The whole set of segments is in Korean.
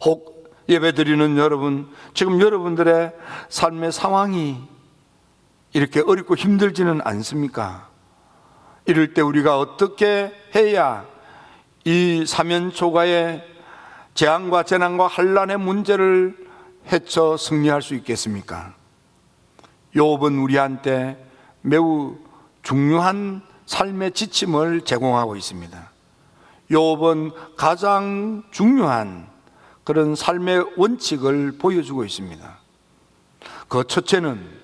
혹 예배드리는 여러분, 지금 여러분들의 삶의 상황이 이렇게 어렵고 힘들지는 않습니까? 이럴 때 우리가 어떻게 해야 이 사면초가의 재앙과 재난과 환난의 문제를 헤쳐 승리할 수 있겠습니까? 욥은 우리한테 매우 중요한 삶의 지침을 제공하고 있습니다. 욥은 가장 중요한 그런 삶의 원칙을 보여주고 있습니다. 그 첫째는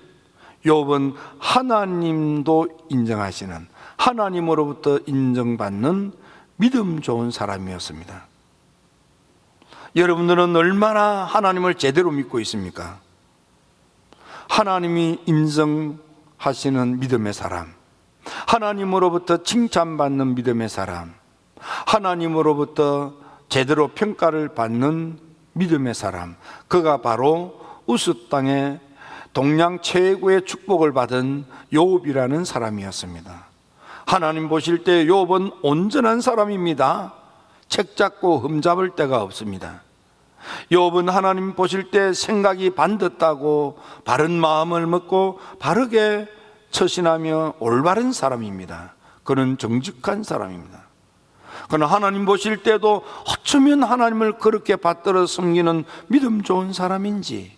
욥은 하나님도 인정하시는, 하나님으로부터 인정받는 믿음 좋은 사람이었습니다. 여러분들은 얼마나 하나님을 제대로 믿고 있습니까? 하나님이 인정하시는 믿음의 사람, 하나님으로부터 칭찬받는 믿음의 사람, 하나님으로부터 제대로 평가를 받는 믿음의 사람, 그가 바로 우스 땅에 동양 최고의 축복을 받은 욥이라는 사람이었습니다. 하나님 보실 때 욥은 온전한 사람입니다. 책 잡고 흠잡을 데가 없습니다. 욥은 하나님 보실 때 생각이 반듯하고 바른 마음을 먹고 바르게 처신하며 올바른 사람입니다. 그는 정직한 사람입니다. 그러나 하나님 보실 때도 어쩌면 하나님을 그렇게 받들어 섬기는 믿음 좋은 사람인지,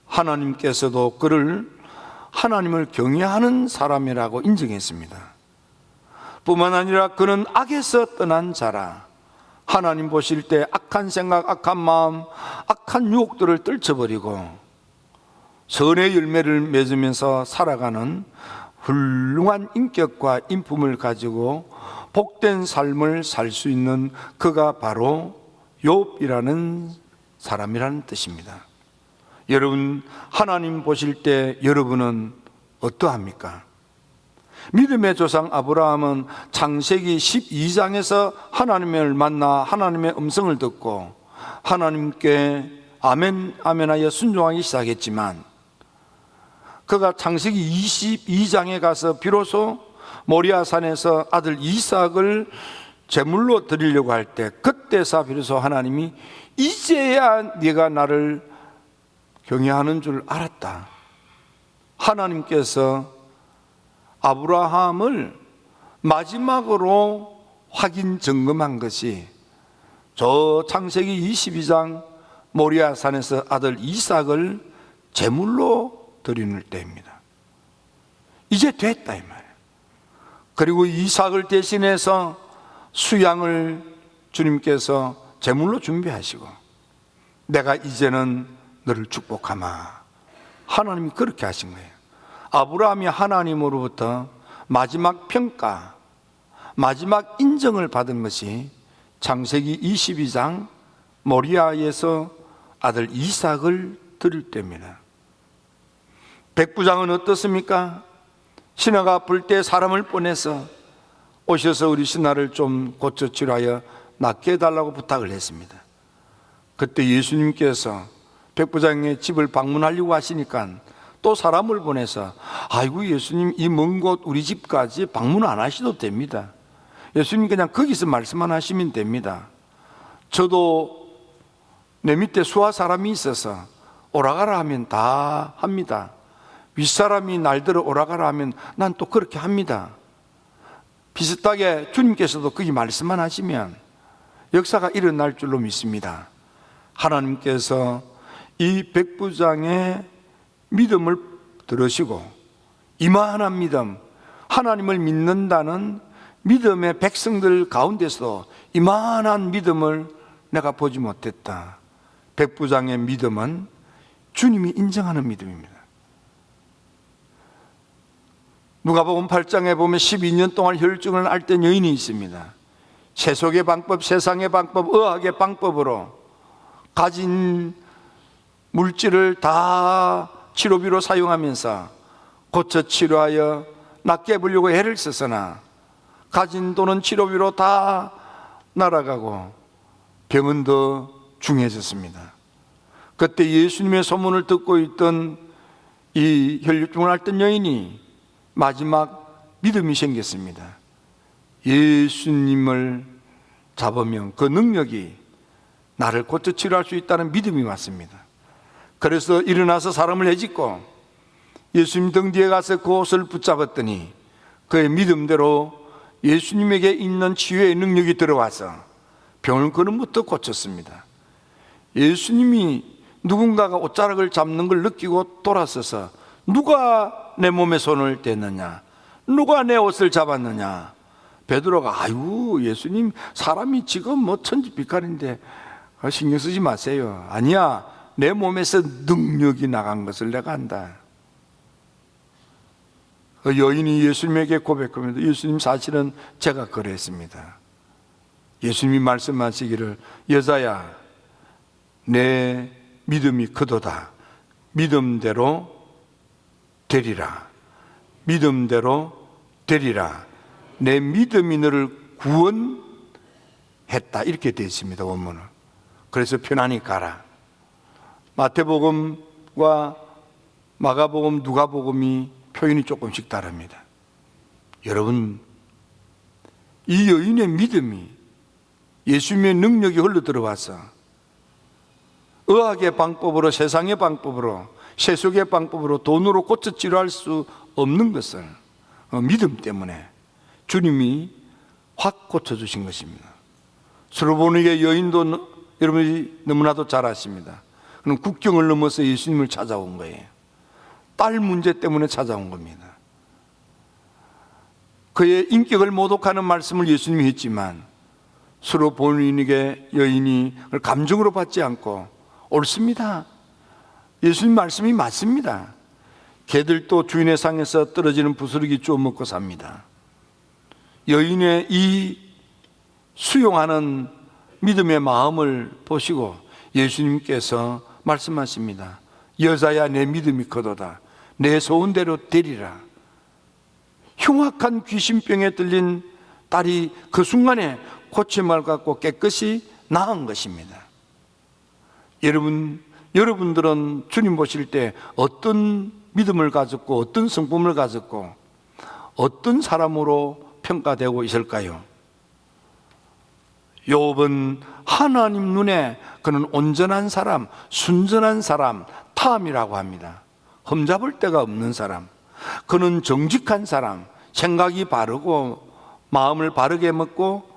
하나님께서도 그를 하나님을 경외하는 사람이라고 인정했습니다. 뿐만 아니라 그는 악에서 떠난 자라, 하나님 보실 때 악한 생각, 악한 마음, 악한 유혹들을 떨쳐버리고 선의 열매를 맺으면서 살아가는 훌륭한 인격과 인품을 가지고 복된 삶을 살 수 있는 그가 바로 욥이라는 사람이라는 뜻입니다. 여러분, 하나님 보실 때 여러분은 어떠합니까? 믿음의 조상 아브라함은 창세기 12장에서 하나님을 만나 하나님의 음성을 듣고 하나님께 아멘 아멘 하여 순종하기 시작했지만, 그가 창세기 22장에 가서 비로소 모리아산에서 아들 이삭을 제물로 드리려고 할 때, 그때서 비로소 하나님이 이제야 네가 나를 경외하는 줄 알았다. 하나님께서 아브라함을 마지막으로 확인 점검한 것이 저 창세기 22장 모리아산에서 아들 이삭을 제물로 드리는 때입니다. 이제 됐다 이 말이에요. 그리고 이삭을 대신해서 수양을 주님께서 제물로 준비하시고, 내가 이제는 너를 축복하마, 하나님이 그렇게 하신 거예요. 아브라함이 하나님으로부터 마지막 평가, 마지막 인정을 받은 것이 창세기 22장 모리아에서 아들 이삭을 드릴 때입니다. 백부장은 어떻습니까? 신하가 아플 때 사람을 보내서 오셔서 우리 신하를 좀 고쳐 치료하여 낫게 해달라고 부탁을 했습니다. 그때 예수님께서 백부장의 집을 방문하려고 하시니까 또 사람을 보내서, 아이고 예수님, 이 먼 곳 우리 집까지 방문 안 하셔도 됩니다. 예수님 그냥 거기서 말씀만 하시면 됩니다. 저도 내 밑에 수하 사람이 있어서 오라가라 하면 다 합니다. 윗사람이 날들어 오라가라 하면 난 또 그렇게 합니다. 비슷하게 주님께서도 거기 말씀만 하시면 역사가 일어날 줄로 믿습니다. 하나님께서 이 백부장의 믿음을 들으시고, 이만한 믿음, 하나님을 믿는다는 믿음의 백성들 가운데서 이만한 믿음을 내가 보지 못했다. 백부장의 믿음은 주님이 인정하는 믿음입니다. 누가복음 8장에 보면 12년 동안 혈증을 앓던 여인이 있습니다. 세속의 방법, 세상의 방법, 의학의 방법으로 가진 물질을 다 치료비로 사용하면서 고쳐 치료하여 낫게 해보려고 애를 썼으나 가진 돈은 치료비로 다 날아가고 병은 더 중해졌습니다. 그때 예수님의 소문을 듣고 있던 이 혈류증을 앓던 여인이 마지막 믿음이 생겼습니다. 예수님을 잡으면 그 능력이 나를 고쳐 치료할 수 있다는 믿음이 왔습니다. 그래서 일어나서 사람을 해짓고 예수님 등 뒤에 가서 그 옷을 붙잡았더니 그의 믿음대로 예수님에게 있는 치유의 능력이 들어와서 병을 그는부터 고쳤습니다. 예수님이 누군가가 옷자락을 잡는 걸 느끼고 돌아서서 누가 내 몸에 손을 댔느냐, 누가 내 옷을 잡았느냐. 베드로가 아유 예수님, 사람이 지금 뭐 천지빛깔인데 신경 쓰지 마세요. 아니야, 내 몸에서 능력이 나간 것을 내가 안다. 그 여인이 예수님에게 고백합니다. 예수님, 사실은 제가 그랬습니다. 예수님이 말씀하시기를 여자야, 내 믿음이 크도다. 믿음대로 되리라. 믿음대로 되리라. 내 믿음이 너를 구원했다. 이렇게 되어 있습니다, 원문은. 그래서 편안히 가라. 마태복음과 마가복음, 누가복음이 표현이 조금씩 다릅니다. 여러분, 이 여인의 믿음이 예수님의 능력이 흘러 들어와서 의학의 방법으로, 세상의 방법으로, 세속의 방법으로, 돈으로 고쳐 치료할 수 없는 것을 믿음 때문에 주님이 확 고쳐주신 것입니다. 수로보니게 여인도 여러분이 너무나도 잘 아십니다. 그는 국경을 넘어서 예수님을 찾아온 거예요. 딸 문제 때문에 찾아온 겁니다. 그의 인격을 모독하는 말씀을 예수님이 했지만 수로보니게 여인이 감정으로 받지 않고 옳습니다. 예수님 말씀이 맞습니다. 개들도 주인의 상에서 떨어지는 부스러기 주워 먹고 삽니다. 여인의 이 수용하는 믿음의 마음을 보시고 예수님께서 말씀하십니다. 여자야, 내 믿음이 크도다. 내 소원대로 되리라. 흉악한 귀신병에 들린 딸이 그 순간에 고침을 갖고 깨끗이 나은 것입니다. 여러분들은 주님 보실 때 어떤 믿음을 가졌고 어떤 성품을 가졌고 어떤 사람으로 평가되고 있을까요? 욥은 하나님 눈에 그는 온전한 사람, 순전한 사람, 탐이라고 합니다. 흠잡을 데가 없는 사람, 그는 정직한 사람, 생각이 바르고 마음을 바르게 먹고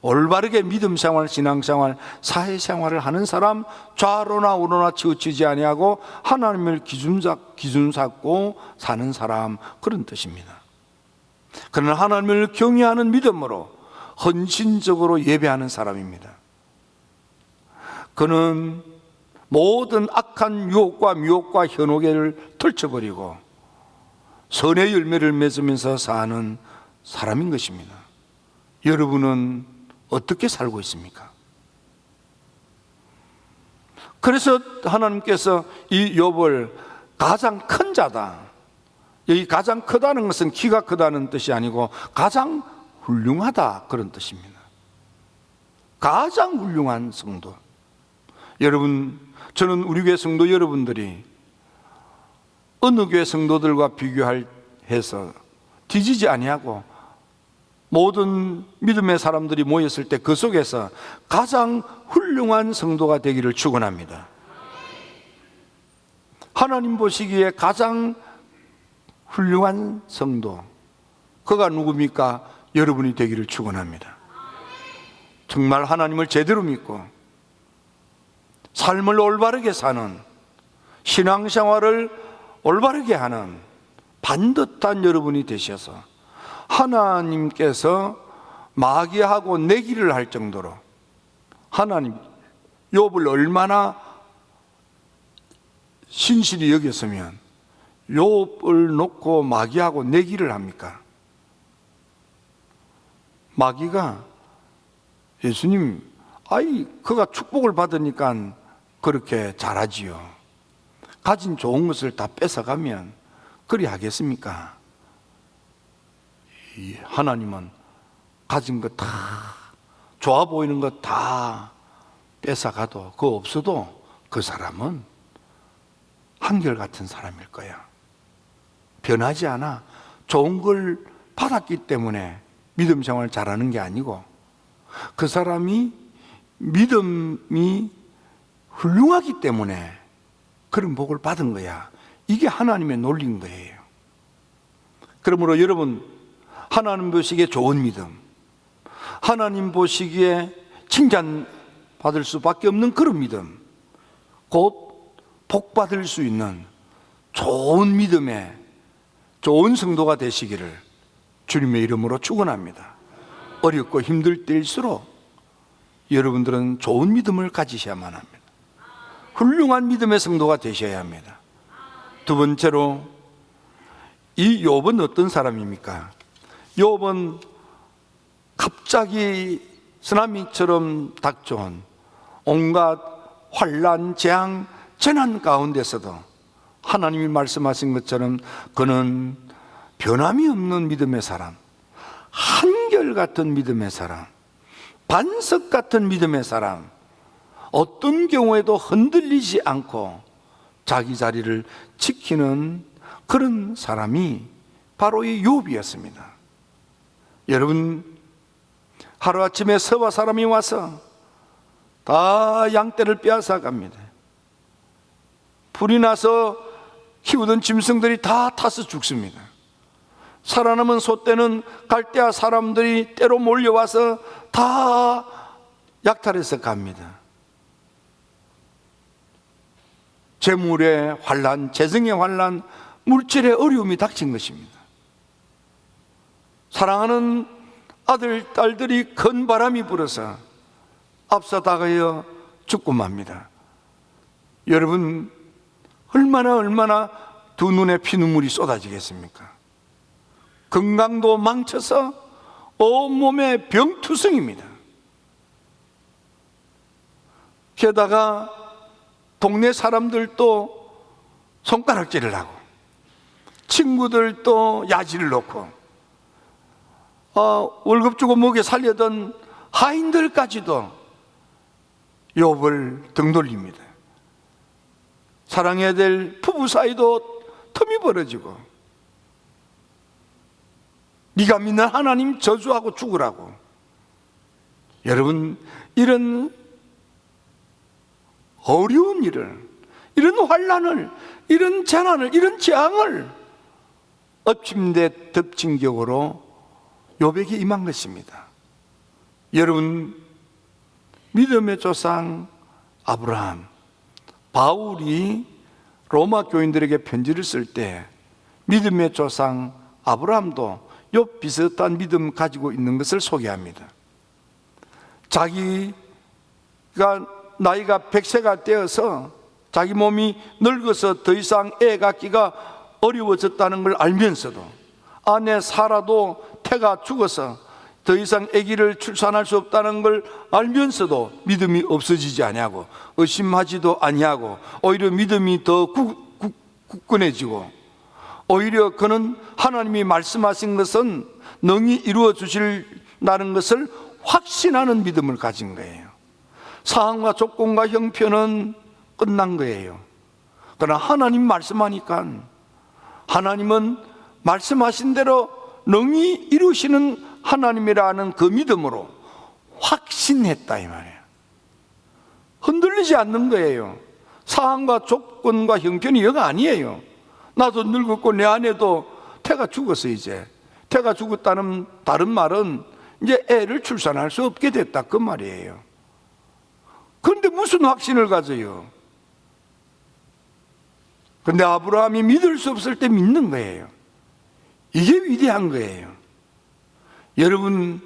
올바르게 믿음 생활, 신앙 생활, 사회 생활을 하는 사람, 좌로나 우로나 치우치지 아니하고 하나님을 기준 삼고 사는 사람, 그런 뜻입니다. 그는 하나님을 경외하는 믿음으로 헌신적으로 예배하는 사람입니다. 그는 모든 악한 유혹과 미혹과 현혹을 털쳐버리고 선의 열매를 맺으면서 사는 사람인 것입니다. 여러분은 어떻게 살고 있습니까? 그래서 하나님께서 이 욥을 가장 큰 자다. 여기 가장 크다는 것은 키가 크다는 뜻이 아니고 가장 훌륭하다, 그런 뜻입니다. 가장 훌륭한 성도. 여러분, 저는 우리 교회 성도 여러분들이 어느 교회 성도들과 비교해서 뒤지지 아니하고 모든 믿음의 사람들이 모였을 때 그 속에서 가장 훌륭한 성도가 되기를 축원합니다. 하나님 보시기에 가장 훌륭한 성도, 그가 누굽니까? 여러분이 되기를 축원합니다. 정말 하나님을 제대로 믿고 삶을 올바르게 사는, 신앙생활을 올바르게 하는 반듯한 여러분이 되셔서 하나님께서 마귀하고 내기를 할 정도로, 하나님 욥을 얼마나 신실히 여겼으면 욥을 놓고 마귀하고 내기를 합니까? 마귀가 예수님, 그가 축복을 받으니까 그렇게 잘하지요. 가진 좋은 것을 다 뺏어가면 그리 하겠습니까? 하나님은 가진 것 다, 좋아 보이는 것 다 뺏어가도 그거 없어도 그 사람은 한결같은 사람일 거야. 변하지 않아. 좋은 걸 받았기 때문에 믿음 생활을 잘하는 게 아니고 그 사람이 믿음이 훌륭하기 때문에 그런 복을 받은 거야. 이게 하나님의 논리인 거예요. 그러므로 여러분, 하나님 보시기에 좋은 믿음, 하나님 보시기에 칭찬받을 수밖에 없는 그런 믿음, 곧 복받을 수 있는 좋은 믿음의 좋은 성도가 되시기를 주님의 이름으로 축원합니다. 어렵고 힘들 때일수록 여러분들은 좋은 믿음을 가지셔야만 합니다. 훌륭한 믿음의 성도가 되셔야 합니다. 두 번째로, 이 욥은 어떤 사람입니까? 욥은 갑자기 쓰나미처럼 닥쳐온 온갖 환난, 재앙, 재난 가운데서도 하나님이 말씀하신 것처럼 그는 변함이 없는 믿음의 사람, 한결같은 믿음의 사람, 반석 같은 믿음의 사람, 어떤 경우에도 흔들리지 않고 자기 자리를 지키는 그런 사람이 바로 이 욥이었습니다. 여러분, 하루아침에 서바 사람이 와서 다 양떼를 빼앗아 갑니다. 불이 나서 키우던 짐승들이 다 타서 죽습니다. 살아남은 소떼는 갈대아 사람들이 때로 몰려와서 다 약탈해서 갑니다. 재물의 환난, 재정의 환난, 물질의 어려움이 닥친 것입니다. 사랑하는 아들, 딸들이 큰 바람이 불어서 앞서 다가여 죽고 맙니다. 여러분, 얼마나 두 눈에 피눈물이 쏟아지겠습니까? 건강도 망쳐서 온몸에 병투성입니다. 게다가 동네 사람들도 손가락질을 하고 친구들도 야지를 놓고 월급 주고 먹여 살려던 하인들까지도 욥을 등 돌립니다. 사랑해야 될 부부 사이도 틈이 벌어지고 네가 믿는 하나님 저주하고 죽으라고. 여러분, 이런 어려운 일을, 이런 환난을, 이런 재난을, 이런 재앙을 엎침대 덮친 격으로 욥에게 임한 것입니다. 여러분, 믿음의 조상 아브라함, 바울이 로마 교인들에게 편지를 쓸 때 믿음의 조상 아브라함도 욥 비슷한 믿음 가지고 있는 것을 소개합니다. 자기가 나이가 100세가 되어서 자기 몸이 늙어서 더 이상 애 갖기가 어려워졌다는 걸 알면서도, 아내 사라도 태가 죽어서 더 이상 아기를 출산할 수 없다는 걸 알면서도 믿음이 없어지지 아니하고 의심하지도 아니하고 오히려 믿음이 더 굳건해지고, 오히려 그는 하나님이 말씀하신 것은 능히 이루어 주신다는 것을 확신하는 믿음을 가진 거예요. 상황과 조건과 형편은 끝난 거예요. 그러나 하나님 말씀하니까 하나님은 말씀하신 대로 능히 이루시는 하나님이라는 그 믿음으로 확신했다 이 말이에요. 흔들리지 않는 거예요. 상황과 조건과 형편이 영 아니에요. 나도 늙었고 내 아내도 태가 죽었어. 이제 태가 죽었다는 다른 말은 이제 애를 출산할 수 없게 됐다 그 말이에요. 그런데 무슨 확신을 가져요? 그런데 아브라함이 믿을 수 없을 때 믿는 거예요. 이게 위대한 거예요. 여러분,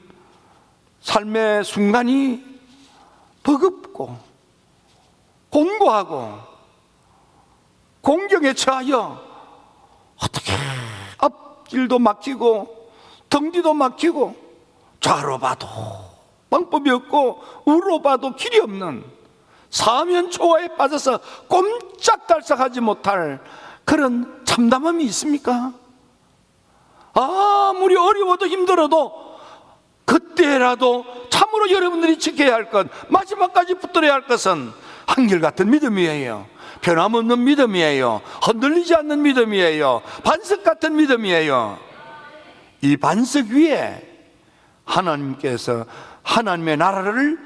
삶의 순간이 버겁고 곤고하고 공경에 처하여 어떻게 앞길도 막히고 등 뒤도 막히고 좌로 봐도 방법이 없고 우로 봐도 길이 없는 사면초가에 빠져서 꼼짝달싹하지 못할 그런 참담함이 있습니까? 아무리 어려워도 힘들어도 그때라도 참으로 여러분들이 지켜야 할 것, 마지막까지 붙들어야 할 것은 한결같은 믿음이에요. 변함없는 믿음이에요. 흔들리지 않는 믿음이에요. 반석 같은 믿음이에요. 이 반석 위에 하나님께서 하나님의 나라를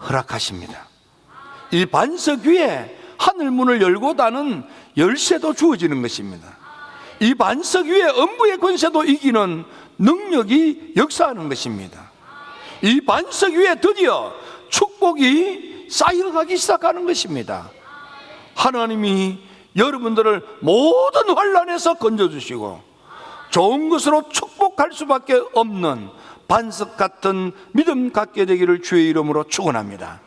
허락하십니다. 이 반석 위에 하늘 문을 열고 닫는 열쇠도 주어지는 것입니다. 이 반석 위에 음부의 권세도 이기는 능력이 역사하는 것입니다. 이 반석 위에 드디어 축복이 쌓여가기 시작하는 것입니다. 하나님이 여러분들을 모든 환난에서 건져주시고 좋은 것으로 축복할 수밖에 없는 반석 같은 믿음 갖게 되기를 주의 이름으로 축원합니다.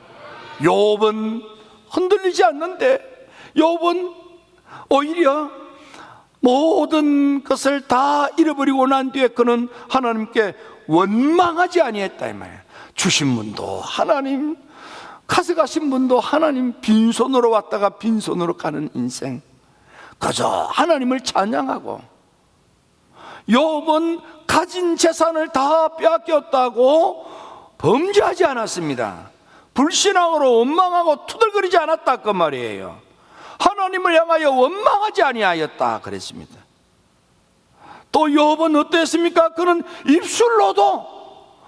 욥은 흔들리지 않는데, 욥은 오히려 모든 것을 다 잃어버리고 난 뒤에 그는 하나님께 원망하지 아니했다 이 말이에요. 주신 분도 하나님, 가져가신 분도 하나님, 빈손으로 왔다가 빈손으로 가는 인생, 그저 하나님을 찬양하고, 욥은 가진 재산을 다 빼앗겼다고 범죄하지 않았습니다. 불신앙으로 원망하고 투덜거리지 않았다 그 말이에요. 하나님을 향하여 원망하지 아니하였다 그랬습니다. 또 욥은 어땠습니까? 그는 입술로도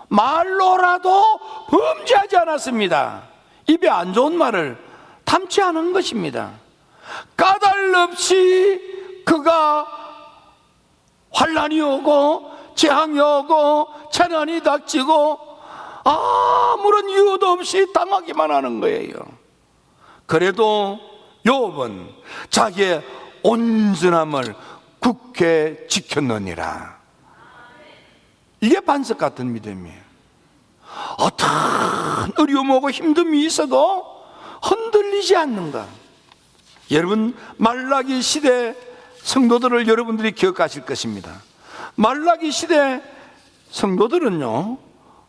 말로라도 범죄하지 않았습니다. 입에 안 좋은 말을 담지 않은 것입니다. 까닭 없이 그가 환난이 오고 재앙이 오고 재난이 닥치고 아무런 이유도 없이 당하기만 하는 거예요. 그래도 욥은 자기의 온전함을 굳게 지켰느니라. 이게 반석 같은 믿음이에요. 어떤 어려움 오고 힘듦이 있어도 흔들리지 않는가. 여러분, 말라기 시대 성도들을 여러분들이 기억하실 것입니다. 말라기 시대 성도들은요,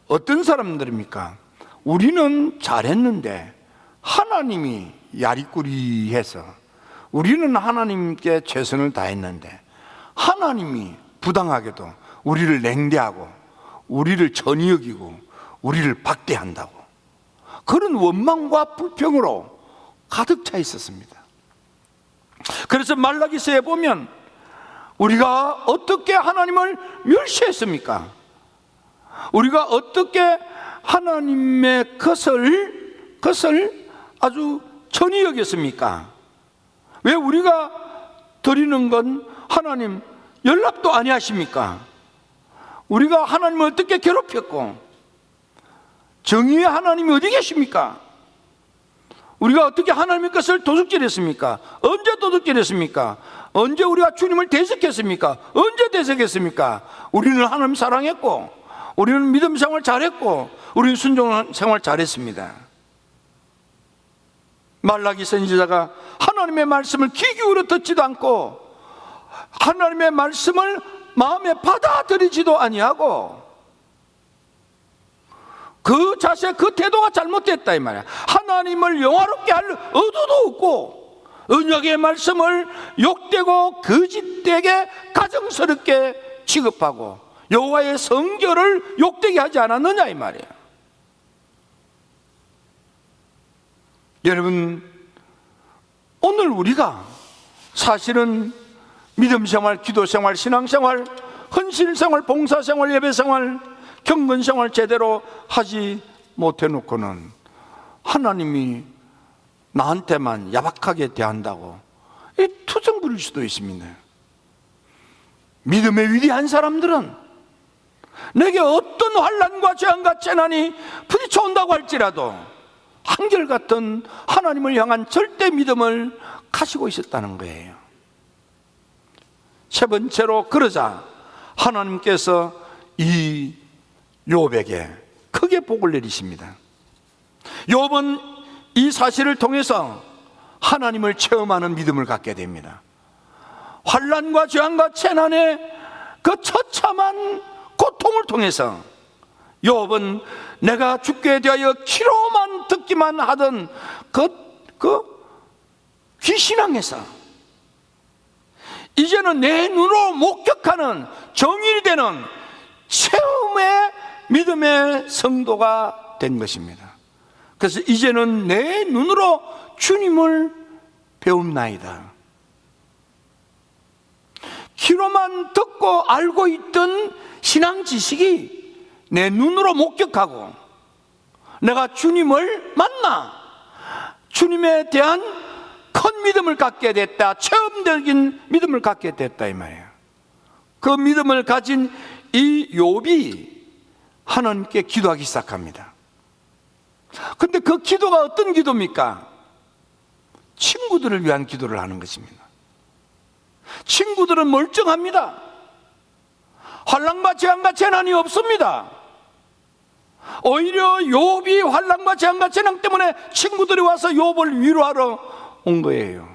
어떤 사람들입니까? 우리는 잘했는데 하나님이 야리꾸리해서, 우리는 하나님께 최선을 다했는데 하나님이 부당하게도 우리를 냉대하고 우리를 전히 여기고 우리를 박대한다고, 그런 원망과 불평으로 가득 차 있었습니다. 그래서 말라기서에 보면 우리가 어떻게 하나님을 멸시했습니까? 우리가 어떻게 하나님의 것을 아주 전히 여겼습니까? 왜 우리가 드리는 건 하나님 연락도 아니하십니까? 우리가 하나님을 어떻게 괴롭혔고, 정의의 하나님이 어디 계십니까? 우리가 어떻게 하나님의 것을 도둑질했습니까? 언제 도둑질했습니까? 언제 우리가 주님을 대적했습니까? 언제 대적했습니까? 우리는 하나님 사랑했고, 우리는 믿음 생활 잘했고, 우리는 순종 생활 잘했습니다. 말라기 선지자가 하나님의 말씀을 귀 기울여 듣지도 않고 하나님의 말씀을 마음에 받아들이지도 아니하고, 그 자세, 그 태도가 잘못됐다 이 말이야. 하나님을 영화롭게 할 의도도 없고 언약의 말씀을 욕되고 거짓되게 가정스럽게 취급하고 여호와의 성결을 욕되게 하지 않았느냐 이 말이에요. 여러분, 오늘 우리가 사실은 믿음생활, 기도생활, 신앙생활, 헌신생활, 봉사생활, 예배생활, 경건생활 제대로 하지 못해놓고는 하나님이 나한테만 야박하게 대한다고 이 투정 부릴 수도 있습니다. 믿음의 위대한 사람들은 내게 어떤 환난과 재앙과 재난이 부딪혀온다고 할지라도 한결같은 하나님을 향한 절대 믿음을 가지고 있었다는 거예요. 세 번째로, 그러자 하나님께서 이 욥에게 크게 복을 내리십니다. 욥은 이 사실을 통해서 하나님을 체험하는 믿음을 갖게 됩니다. 환난과 재앙과 재난의 그 처참한 고통을 통해서 욥은 내가 죽게 대하여 귀로만 듣기만 하던 그 귀신앙에서 이제는 내 눈으로 목격하는 정인이 되는 체험의 믿음의 성도가 된 것입니다. 그래서 이제는 내 눈으로 주님을 배움나이다. 귀로만 듣고 알고 있던 신앙 지식이 내 눈으로 목격하고 내가 주님을 만나 주님에 대한 큰 믿음을 갖게 됐다. 체험적인 믿음을 갖게 됐다 이 말이에요. 그 믿음을 가진 이 욥이 하나님께 기도하기 시작합니다. 근데 그 기도가 어떤 기도입니까? 친구들을 위한 기도를 하는 것입니다. 친구들은 멀쩡합니다. 환난과 재앙과 재난이 없습니다. 오히려 욥이 환난과 재앙과 재난 때문에 친구들이 와서 욥을 위로하러 온 거예요.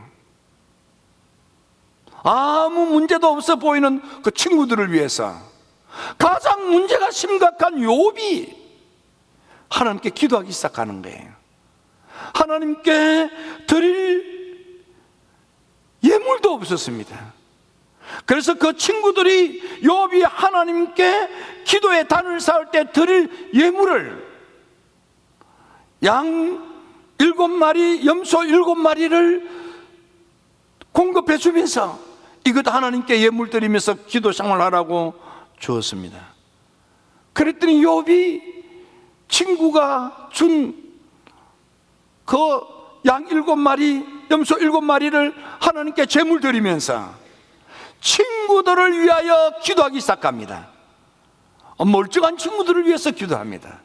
아무 문제도 없어 보이는 그 친구들을 위해서 가장 문제가 심각한 욥이 하나님께 기도하기 시작하는 거예요. 하나님께 드릴 예물도 없었습니다. 그래서 그 친구들이 욥이 하나님께 기도의 단을 쌓을 때 드릴 예물을 양 7마리, 염소 7마리를 공급해 주면서 이것 하나님께 예물 드리면서 기도 생활하라고 주었습니다. 그랬더니 욥이 친구가 준 그 양 7마리, 염소 7마리를 하나님께 제물 드리면서 친구들을 위하여 기도하기 시작합니다. 멀쩡한 친구들을 위해서 기도합니다.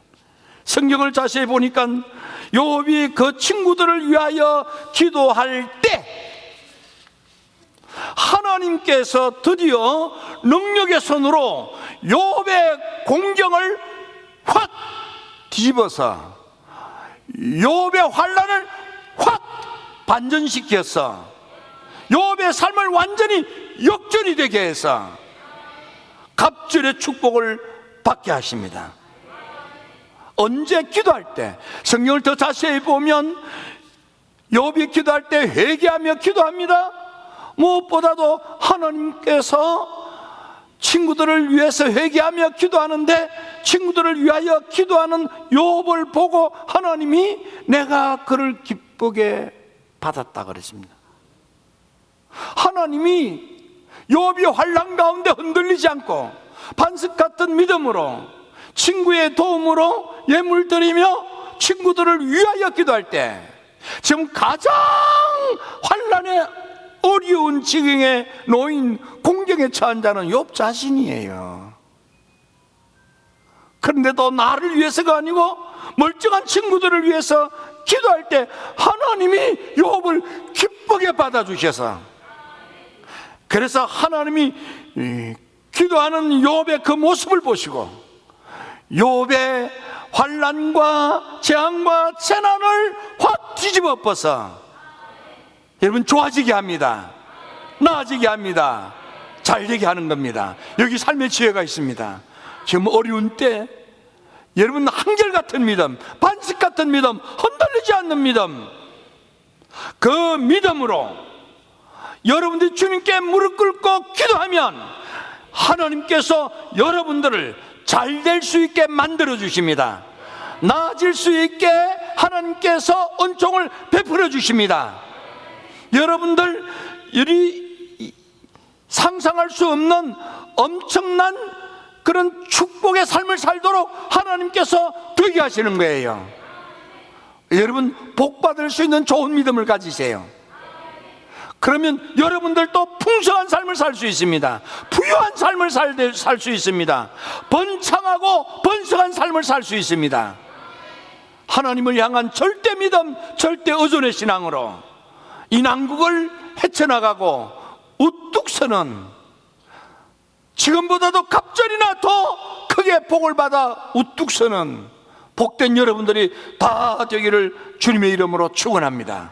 성경을 자세히 보니까 욥이 그 친구들을 위하여 기도할 때 하나님께서 드디어 능력의 손으로 욥의 공경을 확 뒤집어서 욥의 환난을 확 반전시켜서 욥의 삶을 완전히 역전이 되게 해서 갑절의 축복을 받게 하십니다. 언제 기도할 때? 성경을 더 자세히 보면 욥이 기도할 때 회개하며 기도합니다. 무엇보다도 하나님께서 친구들을 위해서 회개하며 기도하는데 친구들을 위하여 기도하는 욥을 보고 하나님이 내가 그를 기쁘게 받았다 그랬습니다. 하나님이 욥이 환난 가운데 흔들리지 않고 반석 같은 믿음으로 친구의 도움으로 예물 드리며 친구들을 위하여 기도할 때 지금 가장 환난에 어려운 지경에 놓인 공경에 처한 자는 욥 자신이에요. 그런데도 나를 위해서가 아니고 멀쩡한 친구들을 위해서 기도할 때 하나님이 욥을 기쁘게 받아주셔서, 그래서 하나님이 기도하는 욥의 그 모습을 보시고 욥의 환난과 재앙과 재난을 확 뒤집어 엎어서 여러분 좋아지게 합니다. 나아지게 합니다. 잘되게 하는 겁니다. 여기 삶의 지혜가 있습니다. 지금 어려운 때 여러분 한결같은 믿음, 반석 같은 믿음, 흔들리지 않는 믿음, 그 믿음으로 여러분들이 주님께 무릎 꿇고 기도하면 하나님께서 여러분들을 잘 될 수 있게 만들어 주십니다. 나아질 수 있게 하나님께서 은총을 베풀어 주십니다. 여러분들 상상할 수 없는 엄청난 그런 축복의 삶을 살도록 하나님께서 되게 하시는 거예요. 여러분 복 받을 수 있는 좋은 믿음을 가지세요. 그러면 여러분들도 풍성한 삶을 살 수 있습니다. 부유한 삶을 살 수 있습니다. 번창하고 번성한 삶을 살 수 있습니다. 하나님을 향한 절대 믿음, 절대 의존의 신앙으로 이 난국을 헤쳐나가고 우뚝 서는, 지금보다도 갑절이나 더 크게 복을 받아 우뚝 서는 복된 여러분들이 다 되기를 주님의 이름으로 축원합니다.